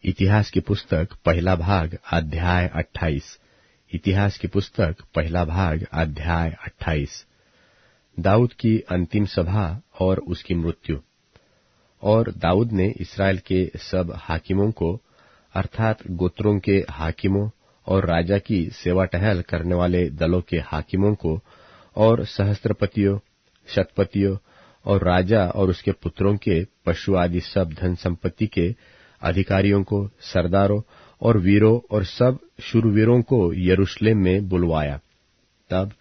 इतिहास की पुस्तक पहला भाग अध्याय 28। इतिहास की पुस्तक पहला भाग अध्याय 28। दाऊद की अंतिम सभा और उसकी मृत्यु। और दाऊद ने इस्राएल के सब हाकिमों को, अर्थात गोत्रों के हाकिमों और राजा की सेवा टहल करने वाले दलों के हाकिमों को, और सहस्त्रपतियों, शतपतियों और राजा और उसके पुत्रों के पशु आदि सब धन संपत्ति के अधिकारियों को, सरदारों और वीरों और सब शूरवीरों को यरूशलेम में बुलवाया। तब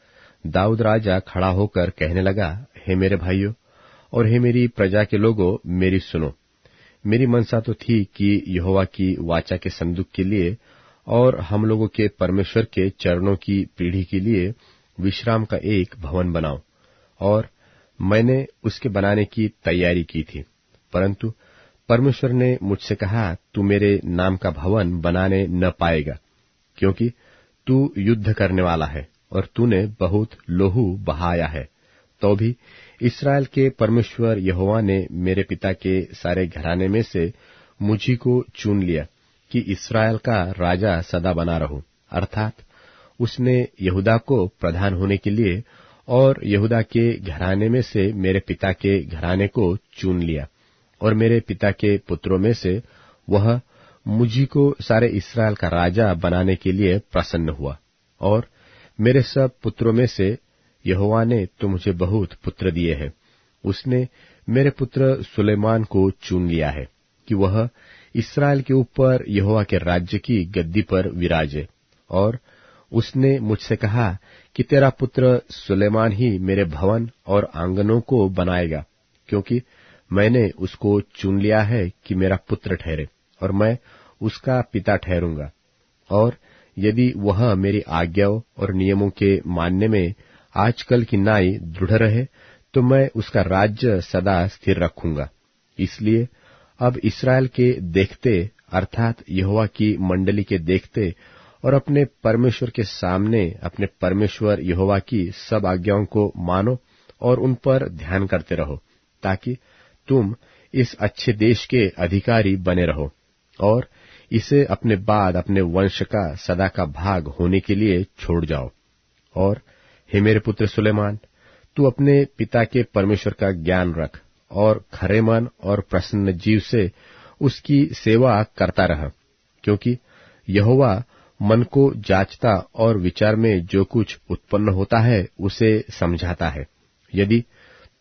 दाऊद राजा खड़ा होकर कहने लगा, हे मेरे भाइयों और हे मेरी प्रजा के लोगों, मेरी सुनो। मेरी मनसा तो थी कि यहोवा की वाचा के संदूक के लिए और हम लोगों के परमेश्वर के चरणों की पीढ़ी के लिए विश्राम का एक भवन बनाऊं, और मैंने उसके बनाने की तैयारी की थी। परंतु परमेश्वर ने मुझसे कहा, तू मेरे नाम का भवन बनाने न पाएगा, क्योंकि तू युद्ध करने वाला है और तूने बहुत लोहू बहाया है। तो भी इस्राएल के परमेश्वर यहोवा ने मेरे पिता के सारे घराने में से मुझी को चुन लिया कि इस्राएल का राजा सदा बना रहूं। अर्थात उसने यहूदा को प्रधान होने के लिए और यहूदा के घराने में से मेरे पिता के घराने को चुन लिया, और मेरे पिता के पुत्रों में से वह मुझी को सारे इस्राएल का राजा बनाने के लिए प्रसन्न हुआ। और मेरे सब पुत्रों में से यहोवा ने तो मुझे बहुत पुत्र दिए हैं। उसने मेरे पुत्र सुलेमान को चुन लिया है कि वह इस्राएल के ऊपर यहोवा के राज्य की गद्दी पर विराजे। और उसने मुझसे कहा कि तेरा पुत्र सुलेमान ही मेरे भवन और आंगनों को बनाएगा, क्योंकि मैंने उसको चुन लिया है कि मेरा पुत्र ठहरे और मैं उसका पिता ठहरूंगा। और यदि वह मेरी आज्ञाओं और नियमों के मानने में आजकल की नाई दृढ़ रहे, तो मैं उसका राज्य सदा स्थिर रखूंगा। इसलिए अब इस्राएल के देखते, अर्थात यहोवा की मंडली के देखते और अपने परमेश्वर के सामने अपने परमेश्वर यहोवा की सब आज्ञाओं को मानो और उन पर ध्यान करते रहो, ताकि तुम इस अच्छे देश के अधिकारी बने रहो और इसे अपने बाद अपने वंश का सदा का भाग होने के लिए छोड़ जाओ। और हे मेरे पुत्र सुलेमान, तू अपने पिता के परमेश्वर का ज्ञान रख और खरे मन और प्रसन्न जीव से उसकी सेवा करता रह, क्योंकि यहोवा मन को जांचता और विचार में जो कुछ उत्पन्न होता है उसे समझाता है। यदि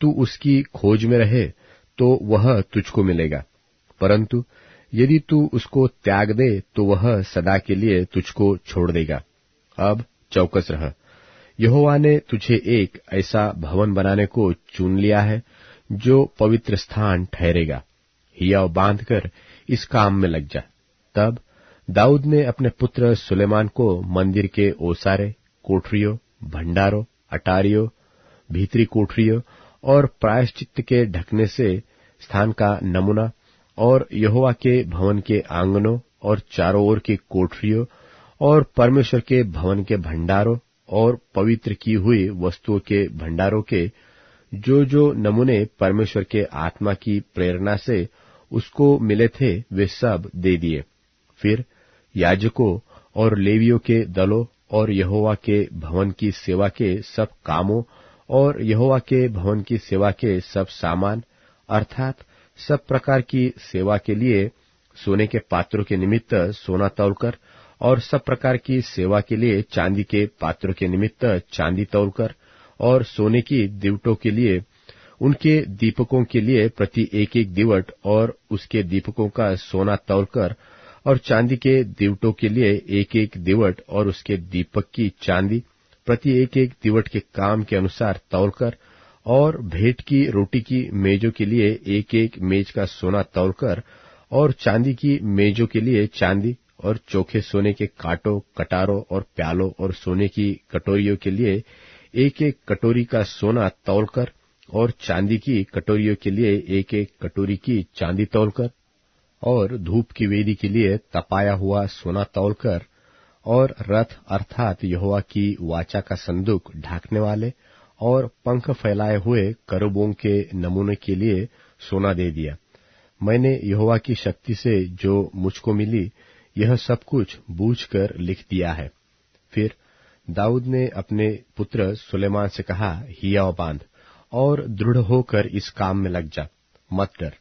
तू उसकी खोज में रहे तो वह तुझको मिलेगा, परंतु यदि तू उसको त्याग दे तो वह सदा के लिए तुझको छोड़ देगा। अब चौकस रह, यहोवा ने तुझे एक ऐसा भवन बनाने को चुन लिया है जो पवित्र स्थान ठहरेगा। हियाव बांधकर इस काम में लग जा। तब दाऊद ने अपने पुत्र सुलेमान को मंदिर के ओसारे, कोठरियों, भंडारों, अटारियों, भीतरी कोठरियों और प्रायश्चित्त के ढकने से स्थान का नमूना और यहोवा के भवन के आंगनों और चारों ओर की कोठरियों और परमेश्वर के भवन के भंडारों और पवित्र की हुई वस्तुओं के भंडारों के जो जो नमूने परमेश्वर के आत्मा की प्रेरणा से उसको मिले थे, वे सब दे दिए। फिर याजकों और लेवियों के दलों और यहोवा के भवन की सेवा के सब कामों और यहोवा के भवन की सेवा के सब सामान, अर्थात सब प्रकार की सेवा के लिए सोने के पात्रों के निमित्त सोना तौलकर और सब प्रकार की सेवा के लिए चांदी के पात्रों के निमित्त चांदी तौलकर और सोने की दीवटों के लिए उनके दीपकों के लिए प्रति एक एक दीवट और उसके दीपकों का सोना तौलकर और चांदी के दीवटों के लिए एक एक दीवट और उसके दीपक की चांदी प्रति एक एक दीवट के काम के अनुसार तौलकर और भेंट की रोटी की मेजों के लिए एक एक मेज का सोना तौलकर और चांदी की मेजों के लिए चांदी और चोखे सोने के कांटों, कटारों और प्यालों और सोने की कटोरियों के लिए एक एक कटोरी का सोना तौलकर और चांदी की कटोरियों के लिए एक एक कटोरी की चांदी तौलकर और धूप की वेदी के लिए तपाया हुआ सोना तौलकर और रथ अर्थात यहोवा की वाचा का संदूक ढाकने वाले और पंख फैलाए हुए करूबों के नमूने के लिए सोना दे दिया। मैंने यहोवा की शक्ति से जो मुझको मिली यह सब कुछ बूझकर लिख दिया है। फिर दाऊद ने अपने पुत्र सुलेमान से कहा, हियाव बांध और दृढ़ होकर इस काम में लग जा, मत डर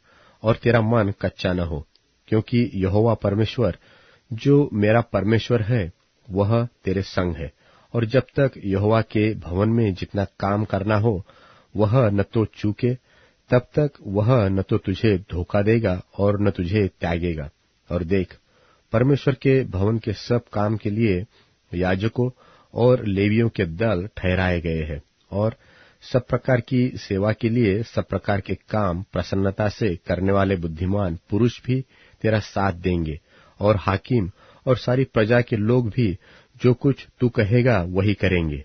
और तेरा मन कच्चा न हो, क्योंकि यहोवा परमेश्वर जो मेरा परमेश्वर है वह तेरे संग है, और जब तक यहोवा के भवन में जितना काम करना हो वह न तो चूके, तब तक वह न तो तुझे धोखा देगा और न तुझे त्यागेगा। और देख, परमेश्वर के भवन के सब काम के लिए याजकों और लेवियों के दल ठहराए गए हैं, और सब प्रकार की सेवा के लिए सब प्रकार के काम प्रसन्नता से करने वाले बुद्धिमान पुरुष भी तेरा साथ देंगे, और हाकिम और सारी प्रजा के लोग भी जो कुछ तू कहेगा वही करेंगे।